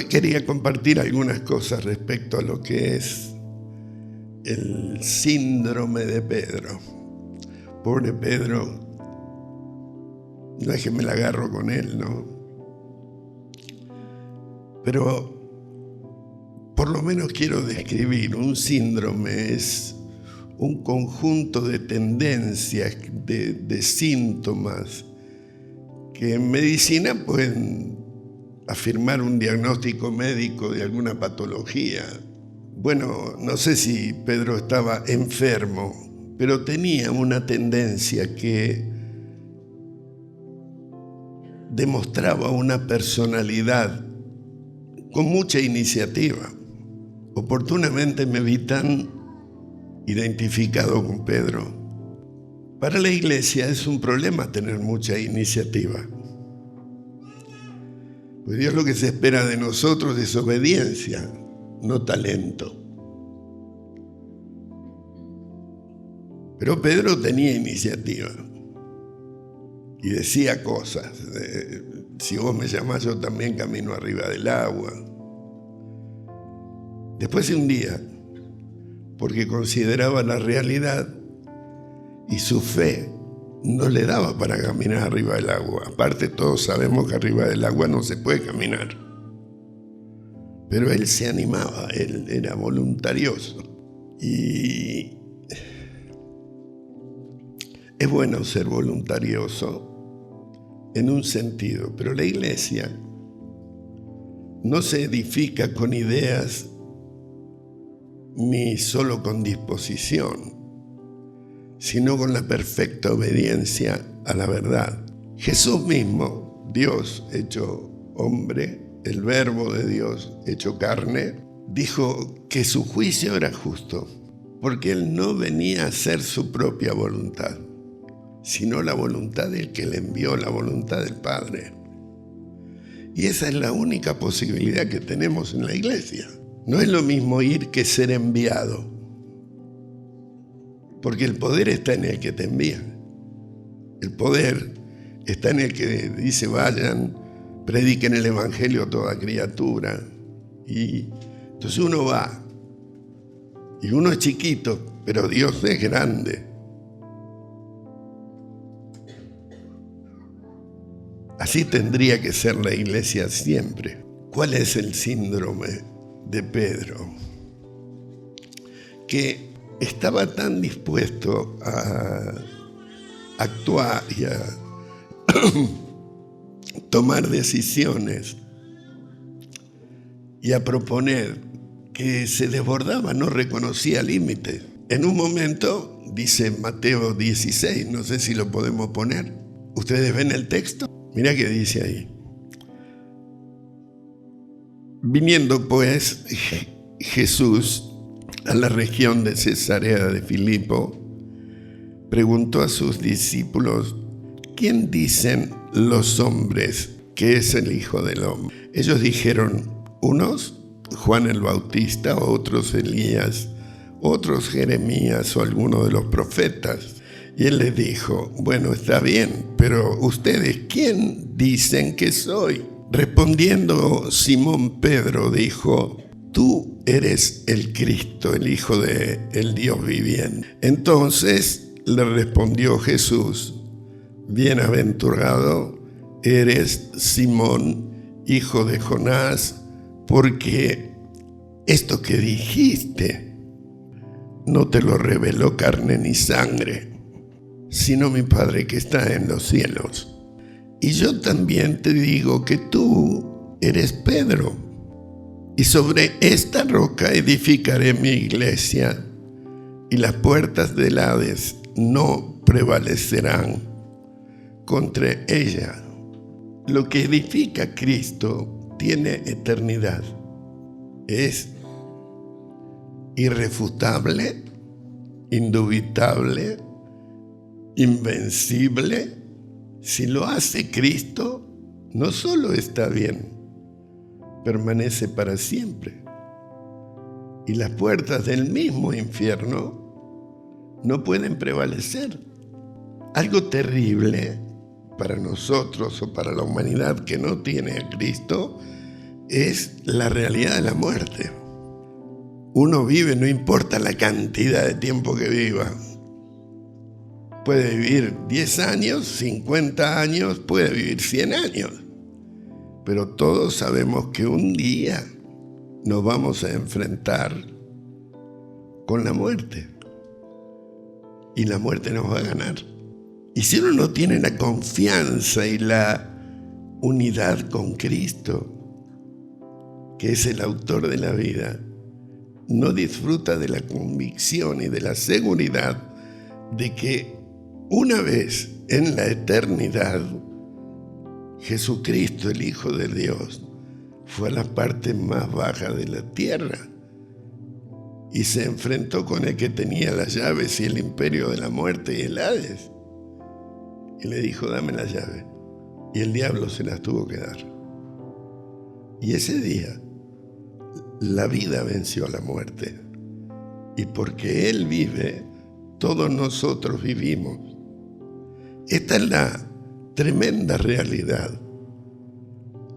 quería compartir algunas cosas respecto a lo que es el síndrome de Pedro. Pobre Pedro, no es que me la agarro con él, ¿no? Pero por lo menos quiero describir, un síndrome es un conjunto de tendencias, de síntomas que en medicina pueden afirmar un diagnóstico médico de alguna patología. Bueno, no sé si Pedro estaba enfermo, pero tenía una tendencia que demostraba una personalidad con mucha iniciativa. Oportunamente me vi tan identificado con Pedro. Para la iglesia es un problema tener mucha iniciativa. Pues Dios lo que se espera de nosotros es obediencia, no talento. Pero Pedro tenía iniciativa y decía cosas. Si vos me llamás, yo también camino arriba del agua. Después de un día, porque consideraba la realidad y su fe no le daba para caminar arriba del agua. Aparte, todos sabemos que arriba del agua no se puede caminar. Pero él se animaba, él era voluntarioso. Y es bueno ser voluntarioso en un sentido, pero la iglesia no se edifica con ideas ni solo con disposición, sino con la perfecta obediencia a la verdad. Jesús mismo, Dios hecho hombre, el Verbo de Dios hecho carne, dijo que su juicio era justo, porque él no venía a hacer su propia voluntad, sino la voluntad del que le envió, la voluntad del Padre. Y esa es la única posibilidad que tenemos en la iglesia. No es lo mismo ir que ser enviado, porque el poder está en el que te envía. El poder está en el que dice: vayan, prediquen el evangelio a toda criatura. Y entonces uno va, y uno es chiquito, pero Dios es grande. Así tendría que ser la iglesia siempre. ¿Cuál es el síndrome de Pedro? Que estaba tan dispuesto a actuar y a tomar decisiones y a proponer, que se desbordaba, no reconocía límites. En un momento, dice Mateo 16, no sé si lo podemos poner. ¿Ustedes ven el texto? Mirá qué dice ahí. Viniendo pues Jesús a la región de Cesarea de Filipo, preguntó a sus discípulos: ¿quién dicen los hombres que es el Hijo del Hombre? Ellos dijeron: unos Juan el Bautista, otros Elías, otros Jeremías o alguno de los profetas. Y él les dijo: bueno, está bien, pero ustedes, ¿quién dicen que soy? Respondiendo Simón Pedro dijo: tú eres el Cristo, el Hijo del Dios viviente. Entonces le respondió Jesús: bienaventurado eres Simón, hijo de Jonás, porque esto que dijiste no te lo reveló carne ni sangre, sino mi Padre que está en los cielos. Y yo también te digo que tú eres Pedro, y sobre esta roca edificaré mi iglesia, y las puertas del Hades no prevalecerán contra ella. Lo que edifica Cristo tiene eternidad. Es irrefutable, indubitable, invencible. Si lo hace Cristo, no solo está bien, permanece para siempre. Y las puertas del mismo infierno no pueden prevalecer. Algo terrible para nosotros o para la humanidad que no tiene a Cristo es la realidad de la muerte. Uno vive, no importa la cantidad de tiempo que viva. Puede vivir 10 años, 50 años, puede vivir 100 años. Pero todos sabemos que un día nos vamos a enfrentar con la muerte. Y la muerte nos va a ganar. Y si uno no tiene la confianza y la unidad con Cristo, que es el autor de la vida, no disfruta de la convicción y de la seguridad de que una vez en la eternidad, Jesucristo, el Hijo de Dios, fue a la parte más baja de la tierra y se enfrentó con el que tenía las llaves y el imperio de la muerte y el Hades. Y le dijo, dame las llaves. Y el diablo se las tuvo que dar. Y ese día, la vida venció a la muerte. Y porque Él vive, todos nosotros vivimos. Esta es la tremenda realidad.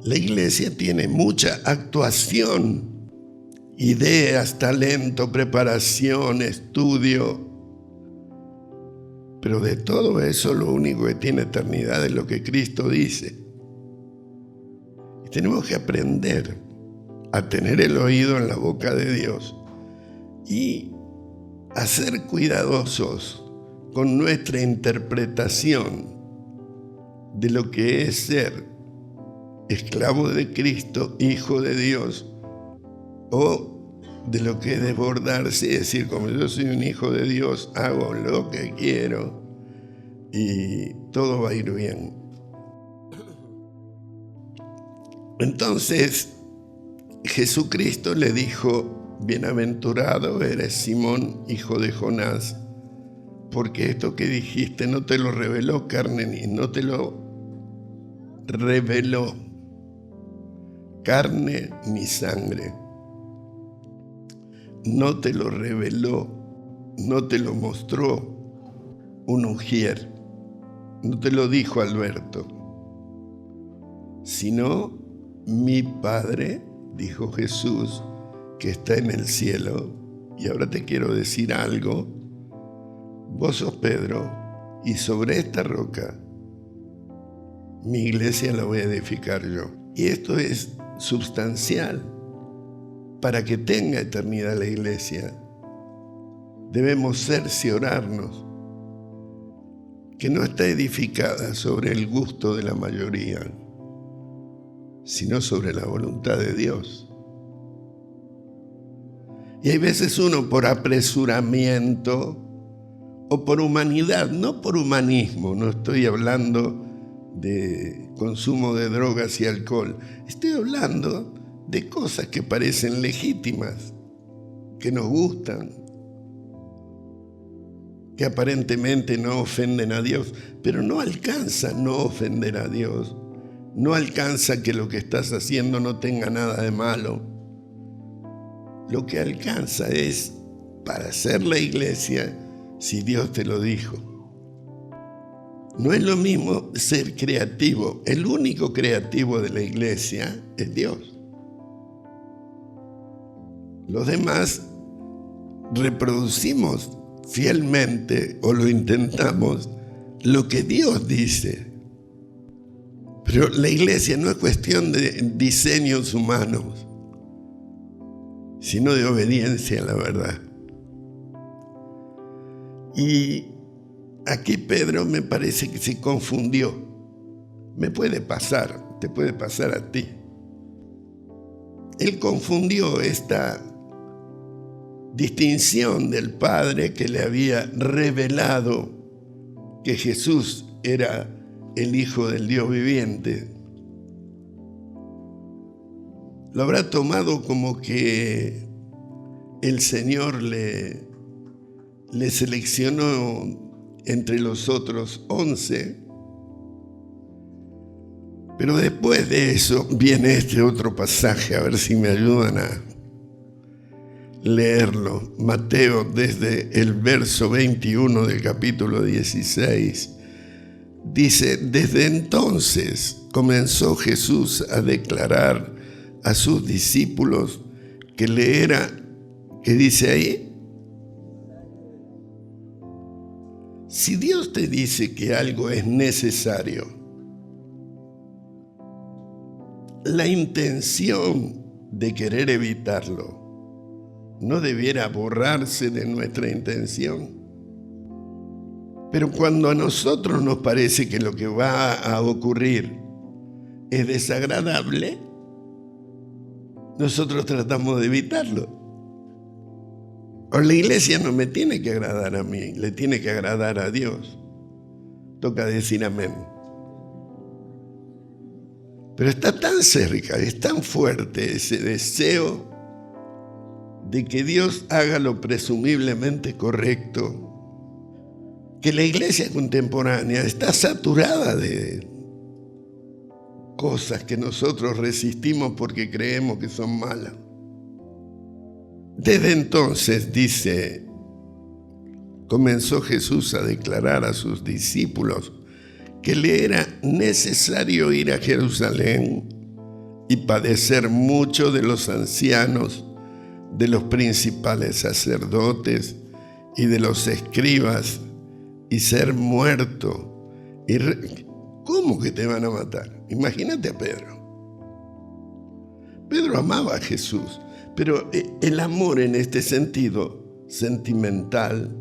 La iglesia tiene mucha actuación, ideas, talento, preparación, estudio. Pero de todo eso lo único que tiene eternidad es lo que Cristo dice. Y tenemos que aprender a tener el oído en la boca de Dios y a ser cuidadosos con nuestra interpretación de lo que es ser esclavo de Cristo, hijo de Dios, o de lo que es desbordarse y decir, como yo soy un hijo de Dios, hago lo que quiero y todo va a ir bien. Entonces Jesucristo le dijo, bienaventurado eres Simón, hijo de Jonás, porque esto que dijiste no te lo reveló carne no te lo reveló carne ni sangre. No te lo reveló, no te lo mostró un ujier, no te lo dijo Alberto, sino mi Padre, dijo Jesús, que está en el cielo. Y ahora te quiero decir algo. Vos sos Pedro, y sobre esta roca mi iglesia la voy a edificar yo. Y esto es sustancial. Para que tenga eternidad la iglesia, debemos cerciorarnos que no está edificada sobre el gusto de la mayoría, sino sobre la voluntad de Dios. Y hay veces uno por apresuramiento o por humanidad, no por humanismo, no estoy hablando de consumo de drogas y alcohol, estoy hablando de cosas que parecen legítimas, que nos gustan, que aparentemente no ofenden a Dios, pero no alcanza no ofender a Dios, no alcanza que lo que estás haciendo no tenga nada de malo. Lo que alcanza es para ser la iglesia si Dios te lo dijo. No es lo mismo ser creativo, el único creativo de la iglesia es Dios. Los demás reproducimos fielmente, o lo intentamos, lo que Dios dice. Pero la iglesia no es cuestión de diseños humanos, sino de obediencia a la verdad. Y aquí Pedro me parece que se confundió. Me puede pasar, te puede pasar a ti. Él confundió esta distinción del Padre que le había revelado que Jesús era el Hijo del Dios viviente. Lo habrá tomado como que el Señor le seleccionó entre los otros 11. Pero después de eso viene este otro pasaje, a ver si me ayudan a leerlo. Mateo, desde el verso 21 del capítulo 16, dice: desde entonces comenzó Jesús a declarar a sus discípulos que le era, ¿qué dice ahí? Si Dios te dice que algo es necesario, la intención de querer evitarlo no debiera borrarse de nuestra intención. Pero cuando a nosotros nos parece que lo que va a ocurrir es desagradable, nosotros tratamos de evitarlo. O la iglesia no me tiene que agradar a mí, le tiene que agradar a Dios. Toca decir amén. Pero está tan cerca, es tan fuerte ese deseo de que Dios haga lo presumiblemente correcto, que la iglesia contemporánea está saturada de cosas que nosotros resistimos porque creemos que son malas. Desde entonces, dice, comenzó Jesús a declarar a sus discípulos que le era necesario ir a Jerusalén y padecer mucho de los ancianos, de los principales sacerdotes y de los escribas, y ser muerto. ¿Cómo que te van a matar? Imagínate a Pedro. Pedro amaba a Jesús, pero el amor en este sentido sentimental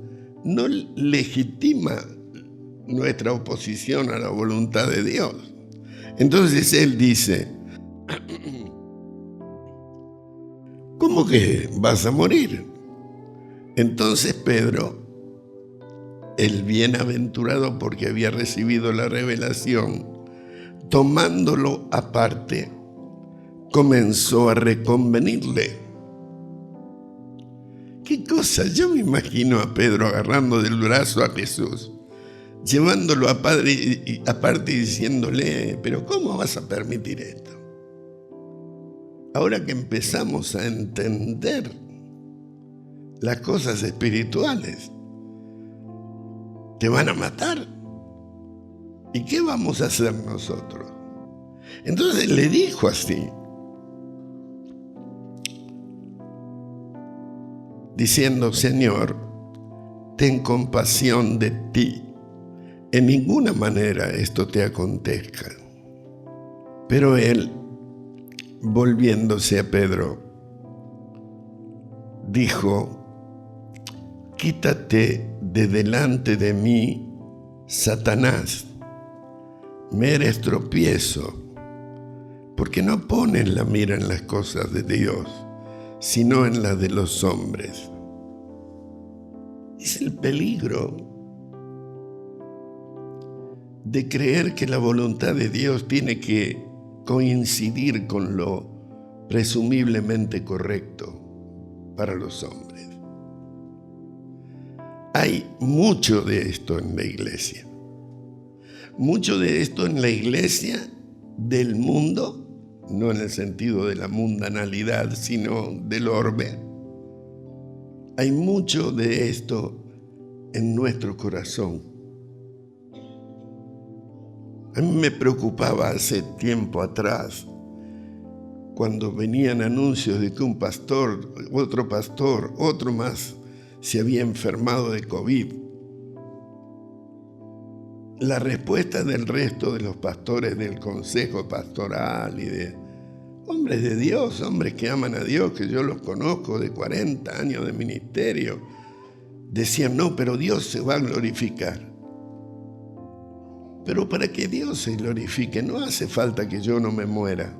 no legitima nuestra oposición a la voluntad de Dios. Entonces él dice, ¿cómo que vas a morir? Entonces Pedro, el bienaventurado porque había recibido la revelación, tomándolo aparte, comenzó a reconvenirle. ¿Qué cosa? Yo me imagino a Pedro agarrando del brazo a Jesús, llevándolo aparte y diciéndole, pero ¿cómo vas a permitir esto? Ahora que empezamos a entender las cosas espirituales, te van a matar. ¿Y qué vamos a hacer nosotros? Entonces le dijo así, diciendo, Señor, ten compasión de ti. En ninguna manera esto te acontezca. Pero él, volviéndose a Pedro, dijo, quítate de delante de mí, Satanás, me eres tropiezo, porque no pones la mira en las cosas de Dios, sino en las de los hombres. Es el peligro de creer que la voluntad de Dios tiene que coincidir con lo presumiblemente correcto para los hombres. Hay mucho de esto en la iglesia. Mucho de esto en la iglesia del mundo, no en el sentido de la mundanalidad, sino del orbe. Hay mucho de esto en nuestro corazón. A mí me preocupaba hace tiempo atrás cuando venían anuncios de que un pastor, otro más, se había enfermado de COVID. La respuesta del resto de los pastores del consejo pastoral y de hombres de Dios, hombres que aman a Dios, que yo los conozco de 40 años de ministerio, decían, no, pero Dios se va a glorificar. Pero para que Dios se glorifique no hace falta que yo no me muera.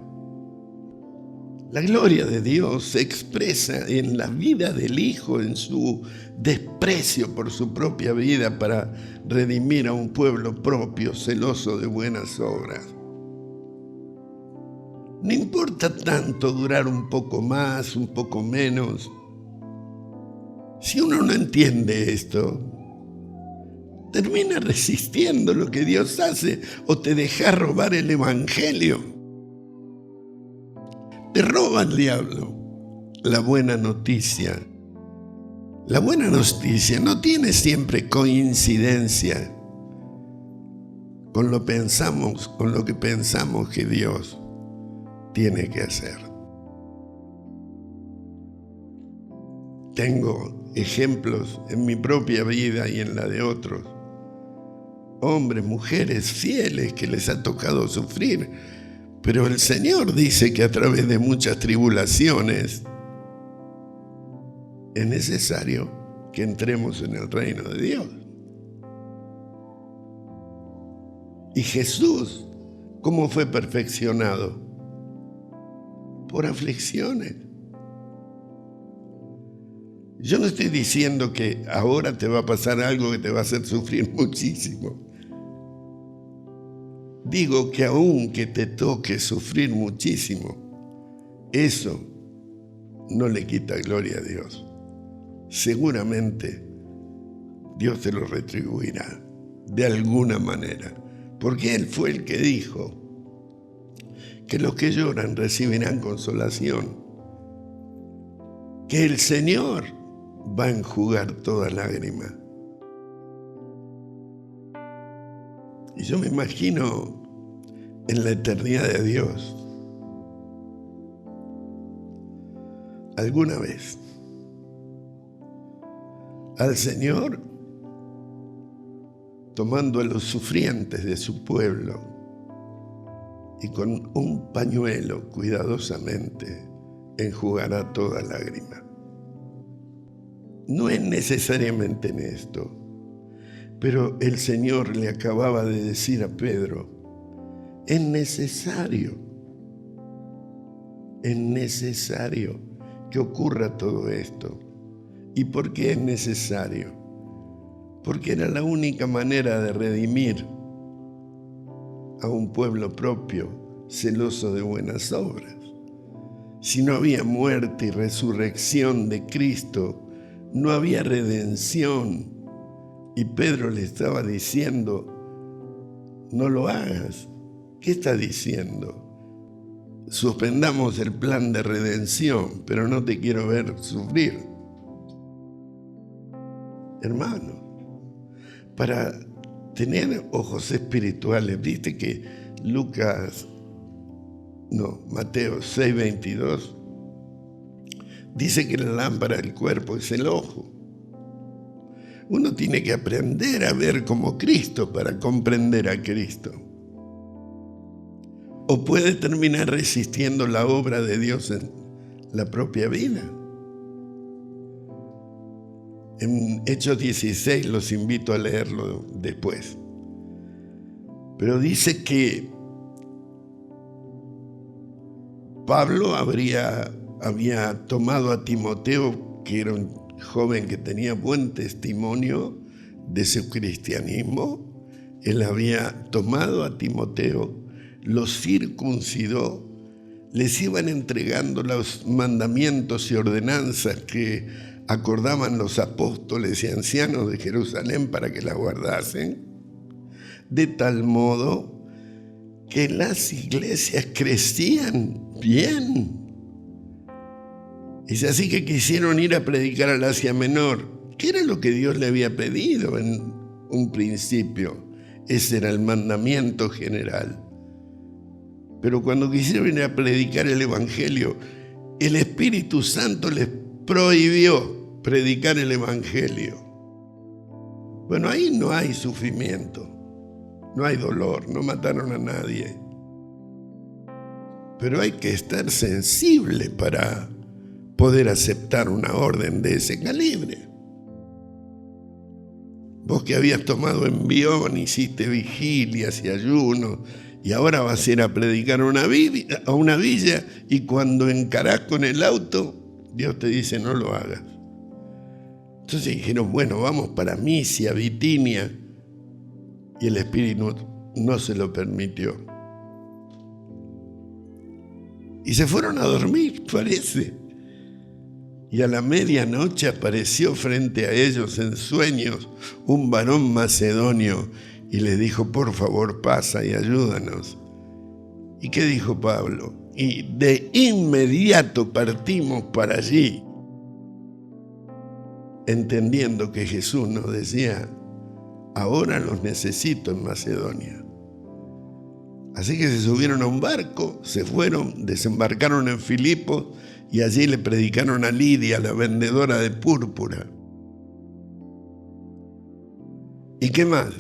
La gloria de Dios se expresa en la vida del Hijo, en su desprecio por su propia vida para redimir a un pueblo propio, celoso de buenas obras. No importa tanto durar un poco más, un poco menos. Si uno no entiende esto, termina resistiendo lo que Dios hace o te deja robar el evangelio. Te roba el diablo la buena noticia. La buena noticia no tiene siempre coincidencia con lo que pensamos que Dios tiene que hacer. Tengo ejemplos en mi propia vida y en la de otros. Hombres, mujeres fieles que les ha tocado sufrir. Pero el Señor dice que a través de muchas tribulaciones es necesario que entremos en el reino de Dios. Y Jesús, ¿cómo fue perfeccionado? Por aflicciones. Yo no estoy diciendo que ahora te va a pasar algo que te va a hacer sufrir muchísimo. Digo que aunque te toque sufrir muchísimo, eso no le quita gloria a Dios. Seguramente Dios te lo retribuirá de alguna manera, porque Él fue el que dijo que los que lloran recibirán consolación, que el Señor va a enjugar toda lágrima. Y yo me imagino en la eternidad de Dios, alguna vez, al Señor tomando a los sufrientes de su pueblo y con un pañuelo cuidadosamente enjugará toda lágrima. No es necesariamente en esto, pero el Señor le acababa de decir a Pedro, es necesario que ocurra todo esto. ¿Y por qué es necesario? Porque era la única manera de redimir a un pueblo propio, celoso de buenas obras. Si no había muerte y resurrección de Cristo, no había redención. Y Pedro le estaba diciendo, no lo hagas. ¿Qué está diciendo? Suspendamos el plan de redención, pero no te quiero ver sufrir. Hermano, para tener ojos espirituales, viste que Mateo 6:22 dice que la lámpara del cuerpo es el ojo. Uno tiene que aprender a ver como Cristo para comprender a Cristo. O puede terminar resistiendo la obra de Dios en la propia vida. En Hechos 16 los invito a leerlo después. Pero dice que Pablo había tomado a Timoteo, que era un joven que tenía buen testimonio de su cristianismo. Él había tomado a Timoteo, lo circuncidó, les iban entregando los mandamientos y ordenanzas que acordaban los apóstoles y ancianos de Jerusalén para que las guardasen, de tal modo que las iglesias crecían bien. Es así que quisieron ir a predicar al Asia Menor, que era lo que Dios le había pedido en un principio. Ese era el mandamiento general. Pero cuando quisieron ir a predicar el Evangelio, el Espíritu Santo les prohibió predicar el Evangelio. Bueno, ahí no hay sufrimiento, no hay dolor, no mataron a nadie. Pero hay que estar sensible para poder aceptar una orden de ese calibre. Vos que habías tomado envión, hiciste vigilias y ayunos, y ahora vas a ir a predicar a una villa, y cuando encarás con el auto, Dios te dice no lo hagas. Entonces dijeron, bueno, vamos para Misia, Bitinia, y el Espíritu no se lo permitió. Y se fueron a dormir, parece. Y a la medianoche apareció frente a ellos en sueños un varón macedonio y les dijo, por favor, pasa y ayúdanos. ¿Y qué dijo Pablo? Y de inmediato partimos para allí, entendiendo que Jesús nos decía, ahora los necesito en Macedonia. Así que se subieron a un barco, se fueron, desembarcaron en Filipos y allí le predicaron a Lidia, la vendedora de púrpura. ¿Y qué más?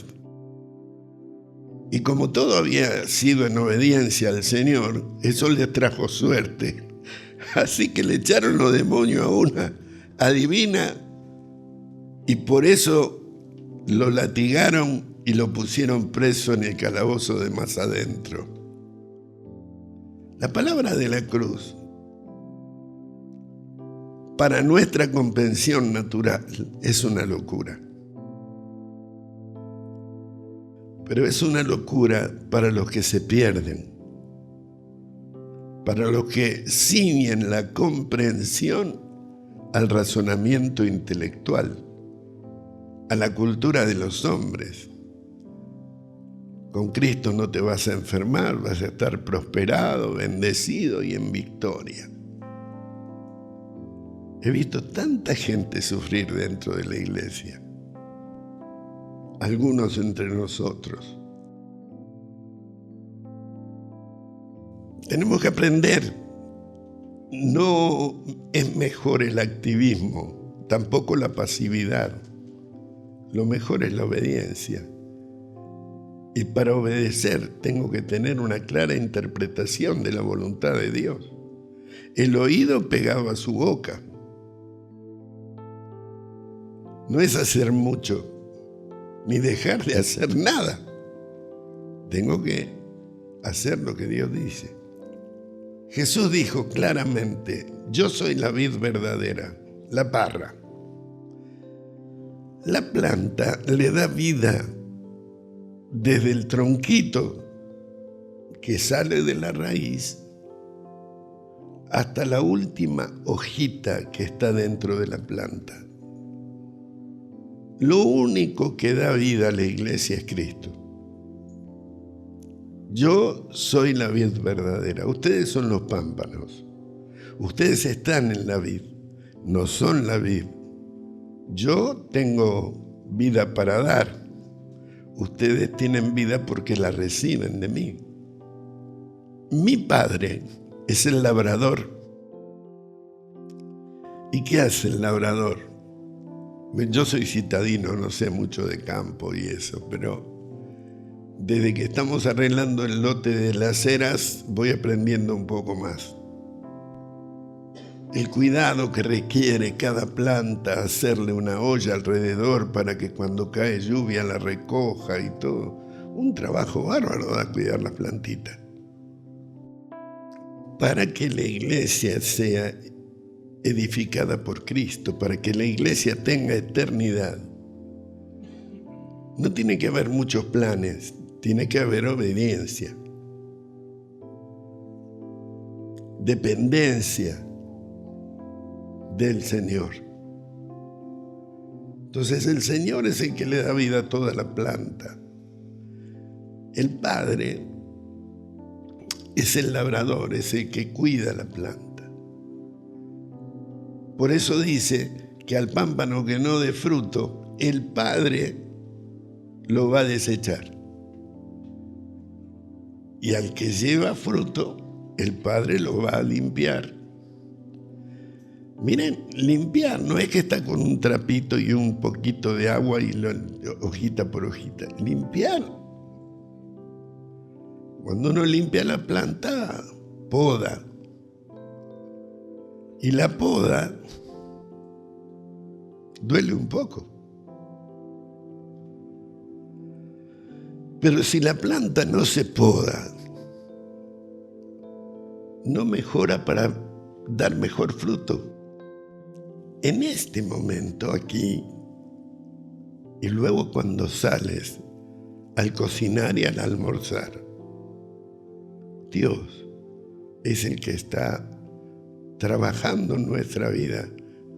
Y como todo había sido en obediencia al Señor, eso les trajo suerte. Así que le echaron los demonios a una adivina y por eso lo latigaron y lo pusieron preso en el calabozo de más adentro. La palabra de la cruz, para nuestra comprensión natural, es una locura. Pero es una locura para los que se pierden, para los que ciñen la comprensión al razonamiento intelectual, a la cultura de los hombres. Con Cristo no te vas a enfermar, vas a estar prosperado, bendecido y en victoria. He visto tanta gente sufrir dentro de la iglesia, algunos entre nosotros. Tenemos que aprender. No es mejor el activismo, tampoco la pasividad. Lo mejor es la obediencia. Y para obedecer tengo que tener una clara interpretación de la voluntad de Dios. El oído pegado a su boca. No es hacer mucho, ni dejar de hacer nada. Tengo que hacer lo que Dios dice. Jesús dijo claramente: yo soy la vid verdadera, la parra. La planta le da vida desde el tronquito que sale de la raíz hasta la última hojita que está dentro de la planta. Lo único que da vida a la iglesia es Cristo. Yo soy la vid verdadera. Ustedes son los pámpanos. Ustedes están en la vid, no son la vid. Yo tengo vida para dar. Ustedes tienen vida porque la reciben de mí. Mi padre es el labrador. ¿Y qué hace el labrador? Yo soy citadino, no sé mucho de campo y eso, pero desde que estamos arreglando el lote de las eras, voy aprendiendo un poco más. El cuidado que requiere cada planta, hacerle una olla alrededor para que cuando cae lluvia la recoja y todo. Un trabajo bárbaro da cuidar las plantitas. Para que la iglesia sea edificada por Cristo, para que la iglesia tenga eternidad, no tiene que haber muchos planes, tiene que haber obediencia, dependencia del Señor. Entonces el Señor es el que le da vida a toda la planta. El Padre es el labrador, es el que cuida la planta. Por eso dice que al pámpano que no dé fruto, el Padre lo va a desechar. Y al que lleva fruto, el Padre lo va a limpiar. Miren, limpiar no es que está con un trapito y un poquito de agua y hojita por hojita. Limpiar. Cuando uno limpia la planta, poda. Y la poda duele un poco. Pero si la planta no se poda, no mejora para dar mejor fruto. En este momento aquí, y luego cuando sales al cocinar y al almorzar, Dios es el que está trabajando en nuestra vida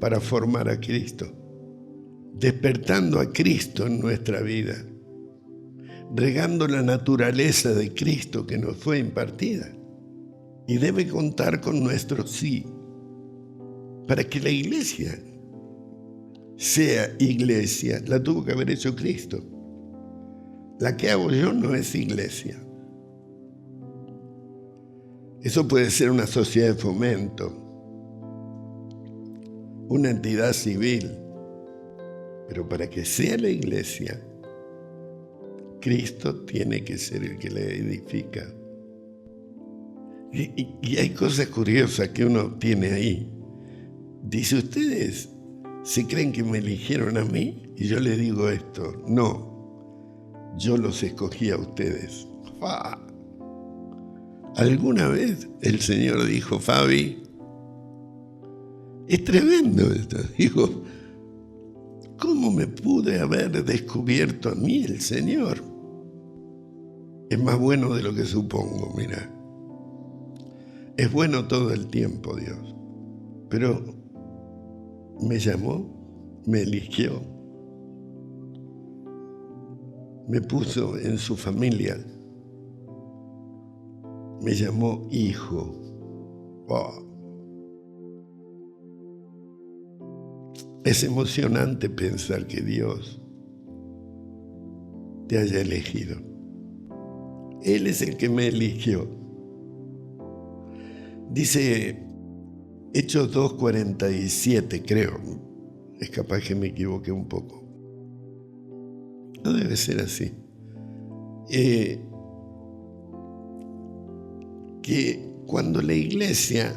para formar a Cristo, despertando a Cristo en nuestra vida, regando la naturaleza de Cristo que nos fue impartida, y debe contar con nuestro sí, para que la iglesia sea iglesia. La tuvo que haber hecho Cristo. La que hago yo no es iglesia. Eso puede ser una sociedad de fomento, una entidad civil, pero para que sea la iglesia, Cristo tiene que ser el que la edifica. Y hay cosas curiosas que uno tiene ahí. Dice, ¿ustedes se creen que me eligieron a mí? Y yo le digo esto, no, yo los escogí a ustedes. ¿Alguna vez el Señor dijo, Fabi? Es tremendo esto. Digo, ¿cómo me pude haber descubierto a mí el Señor? Es más bueno de lo que supongo, mira. Es bueno todo el tiempo, Dios. Pero me llamó, me eligió, me puso en su familia, me llamó hijo. Oh. Es emocionante pensar que Dios te haya elegido. Él es el que me eligió. Dice Hechos 2:47, creo. Es capaz que me equivoqué un poco. No debe ser así. Que cuando la iglesia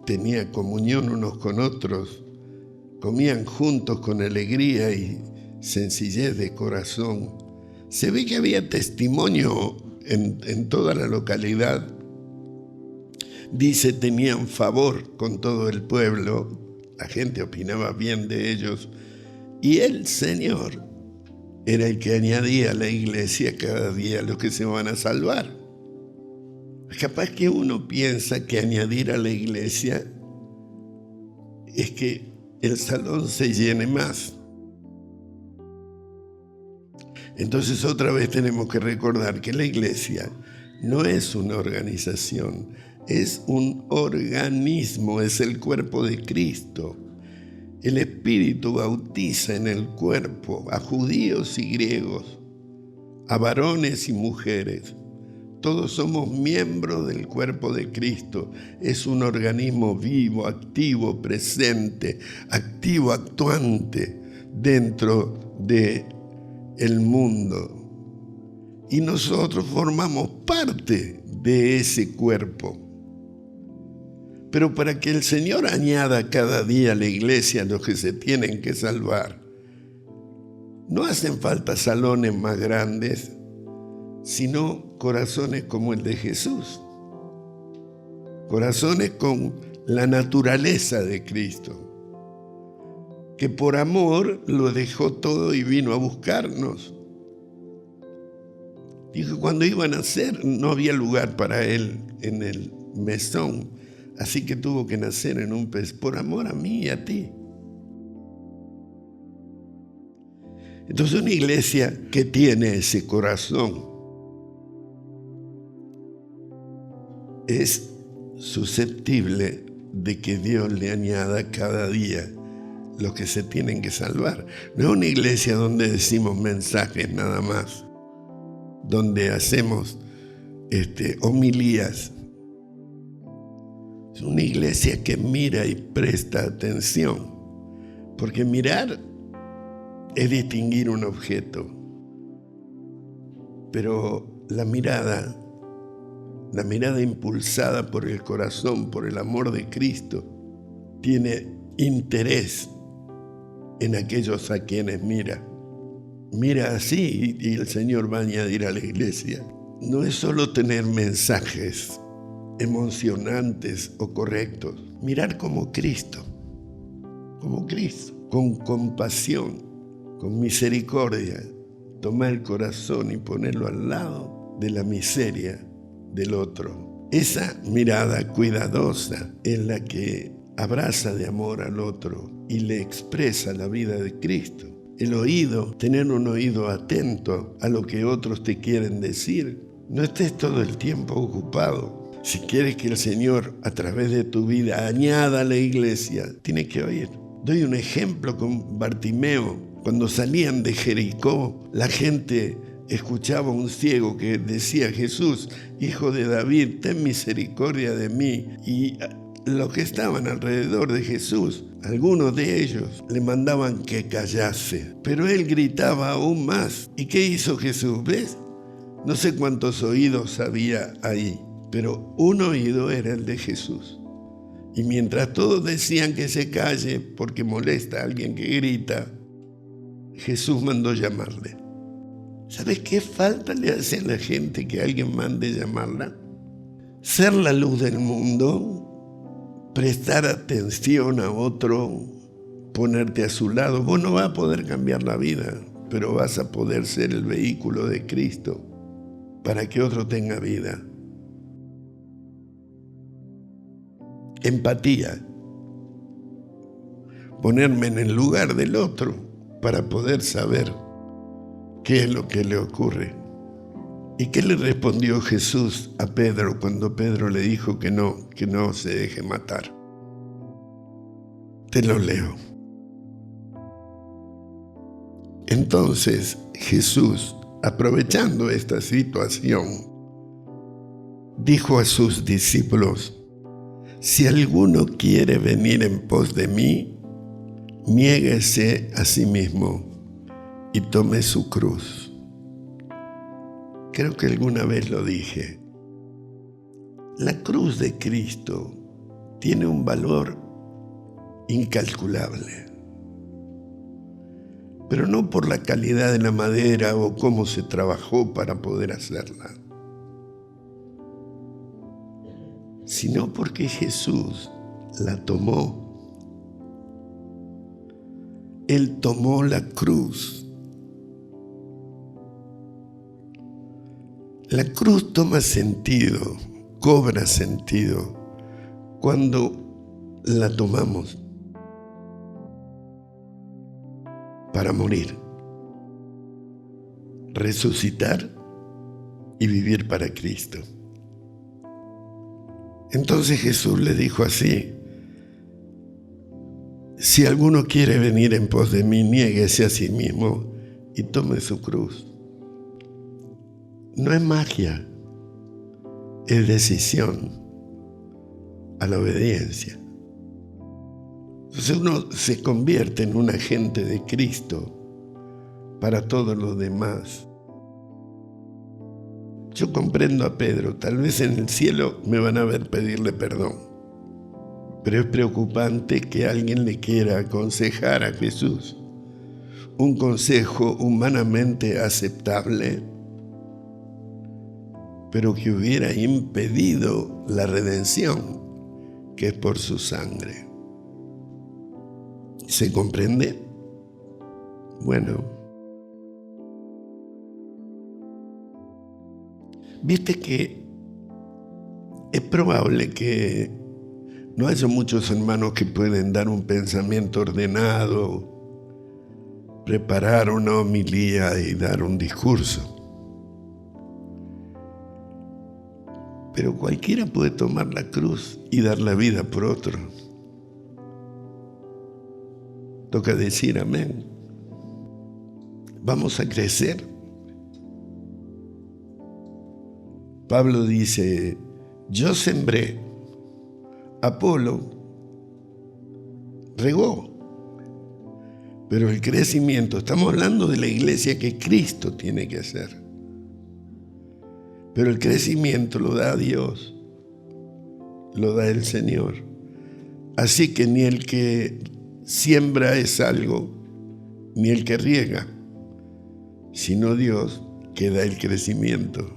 tenía comunión unos con otros, comían juntos con alegría y sencillez de corazón, se ve que había testimonio en toda la localidad. Dice, tenían favor con todo el pueblo, la gente opinaba bien de ellos, y el Señor era el que añadía a la iglesia cada día los que se van a salvar. Capaz que uno piensa que añadir a la iglesia es que el salón se llene más. Entonces otra vez tenemos que recordar que la iglesia no es una organización, es un organismo, es el cuerpo de Cristo. El Espíritu bautiza en el cuerpo a judíos y griegos, a varones y mujeres. Todos somos miembros del cuerpo de Cristo. Es un organismo vivo, activo, presente, activo, actuante dentro del mundo. Y nosotros formamos parte de ese cuerpo. Pero para que el Señor añada cada día a la iglesia a los que se tienen que salvar, no hacen falta salones más grandes, sino corazones como el de Jesús. Corazones con la naturaleza de Cristo, que por amor lo dejó todo y vino a buscarnos. Dijo, cuando iba a nacer no había lugar para él en el mesón, así que tuvo que nacer en un pez, por amor a mí y a ti. Entonces una iglesia que tiene ese corazón es susceptible de que Dios le añada cada día los que se tienen que salvar. No es una iglesia donde decimos mensajes nada más, donde hacemos homilías. Es una iglesia que mira y presta atención, porque mirar es distinguir un objeto, pero la mirada impulsada por el corazón, por el amor de Cristo, tiene interés en aquellos a quienes mira. Mira así y el Señor va a añadir a la iglesia. No es solo tener mensajes emocionantes o correctos. Mirar como Cristo, con compasión, con misericordia. Tomar el corazón y ponerlo al lado de la miseria del otro. Esa mirada cuidadosa es la que abraza de amor al otro y le expresa la vida de Cristo. El oído, tener un oído atento a lo que otros te quieren decir. No estés todo el tiempo ocupado. Si quieres que el Señor a través de tu vida añada a la iglesia, tienes que oír. Doy un ejemplo con Bartimeo. Cuando salían de Jericó, la gente escuchaba a un ciego que decía: Jesús, hijo de David, ten misericordia de mí. Y los que estaban alrededor de Jesús, algunos de ellos, le mandaban que callase. Pero él gritaba aún más. ¿Y qué hizo Jesús? ¿Ves? No sé cuántos oídos había ahí, pero un oído era el de Jesús. Y mientras todos decían que se calle porque molesta a alguien que grita, Jesús mandó llamarle. ¿Sabes qué falta le hace a la gente que alguien mande llamarla? Ser la luz del mundo, prestar atención a otro, ponerte a su lado. Vos no vas a poder cambiar la vida, pero vas a poder ser el vehículo de Cristo para que otro tenga vida. Empatía. Ponerme en el lugar del otro para poder saber qué es lo que le ocurre. ¿Y qué le respondió Jesús a Pedro cuando Pedro le dijo que no se deje matar? Te lo leo. Entonces Jesús, aprovechando esta situación, dijo a sus discípulos: si alguno quiere venir en pos de mí, niéguese a sí mismo y tome su cruz. Creo que alguna vez lo dije. La cruz de Cristo tiene un valor incalculable, pero no por la calidad de la madera o cómo se trabajó para poder hacerla, sino porque Jesús la tomó. Él tomó la cruz. La cruz toma sentido, cobra sentido cuando la tomamos para morir, resucitar y vivir para Cristo. Entonces Jesús le dijo así: si alguno quiere venir en pos de mí, niéguese a sí mismo y tome su cruz. No es magia, es decisión a la obediencia. Entonces uno se convierte en un agente de Cristo para todos los demás. Yo comprendo a Pedro, tal vez en el cielo me van a ver pedirle perdón, pero es preocupante que alguien le quiera aconsejar a Jesús un consejo humanamente aceptable, pero que hubiera impedido la redención que es por su sangre. ¿Se comprende? Bueno, viste que es probable que no haya muchos hermanos que pueden dar un pensamiento ordenado, preparar una homilía y dar un discurso. Pero cualquiera puede tomar la cruz y dar la vida por otro. Toca decir amén. Vamos a crecer. Pablo dice: yo sembré, Apolo regó, pero el crecimiento, estamos hablando de la iglesia que Cristo tiene que hacer. Pero el crecimiento lo da Dios, lo da el Señor. Así que ni el que siembra es algo, ni el que riega, sino Dios que da el crecimiento.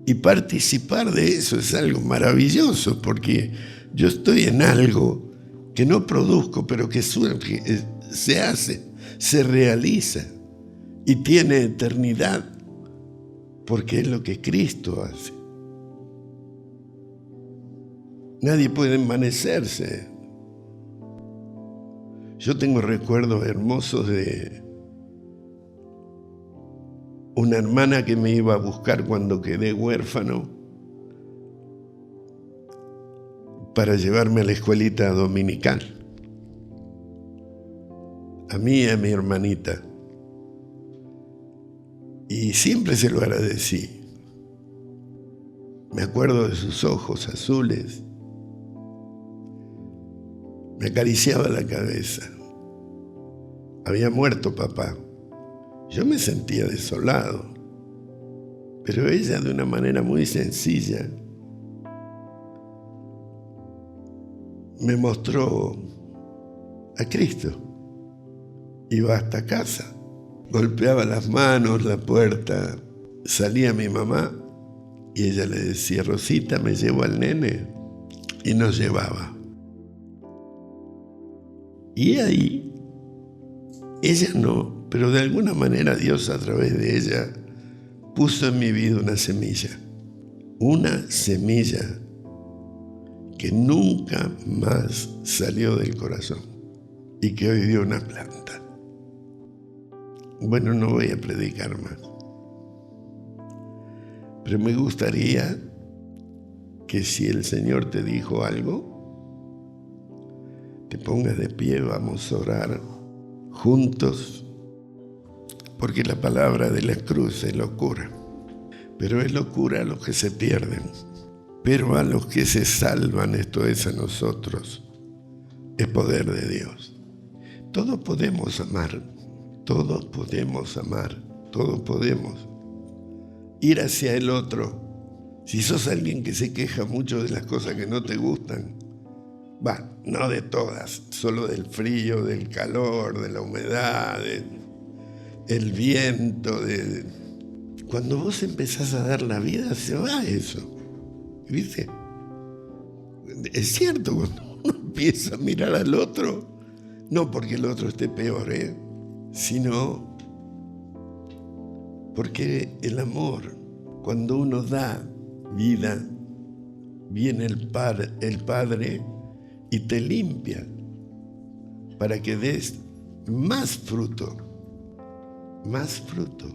Y participar de eso es algo maravilloso, porque yo estoy en algo que no produzco, pero que surge, se hace, se realiza y tiene eternidad, porque es lo que Cristo hace. Nadie puede envanecerse. Yo tengo recuerdos hermosos de una hermana que me iba a buscar cuando quedé huérfano para llevarme a la escuelita dominical, a mí y a mi hermanita. Y siempre se lo agradecí. Me acuerdo de sus ojos azules. Me acariciaba la cabeza. Había muerto papá. Yo me sentía desolado. Pero ella, de una manera muy sencilla, me mostró a Cristo. Iba hasta casa, golpeaba las manos, la puerta. Salía mi mamá y ella le decía: Rosita, me llevo al nene. Y nos llevaba. Y ahí, ella no, pero de alguna manera Dios, a través de ella, puso en mi vida una semilla que nunca más salió del corazón y que hoy dio una planta. Bueno, no voy a predicar más, pero me gustaría que si el Señor te dijo algo, te pongas de pie, vamos a orar juntos, porque la palabra de la cruz es locura, pero es locura a los que se pierden, pero a los que se salvan, esto es a nosotros, es poder de Dios. Todos podemos amar, todos podemos amar, todos podemos ir hacia el otro. Si sos alguien que se queja mucho de las cosas que no te gustan, no de todas, solo del frío, del calor, de la humedad, del viento. Cuando vos empezás a dar la vida, se va eso. ¿Viste? Es cierto, cuando uno empieza a mirar al otro, no porque el otro esté peor, sino porque el amor, cuando uno da vida, viene el Padre y te limpia para que des más fruto, más fruto.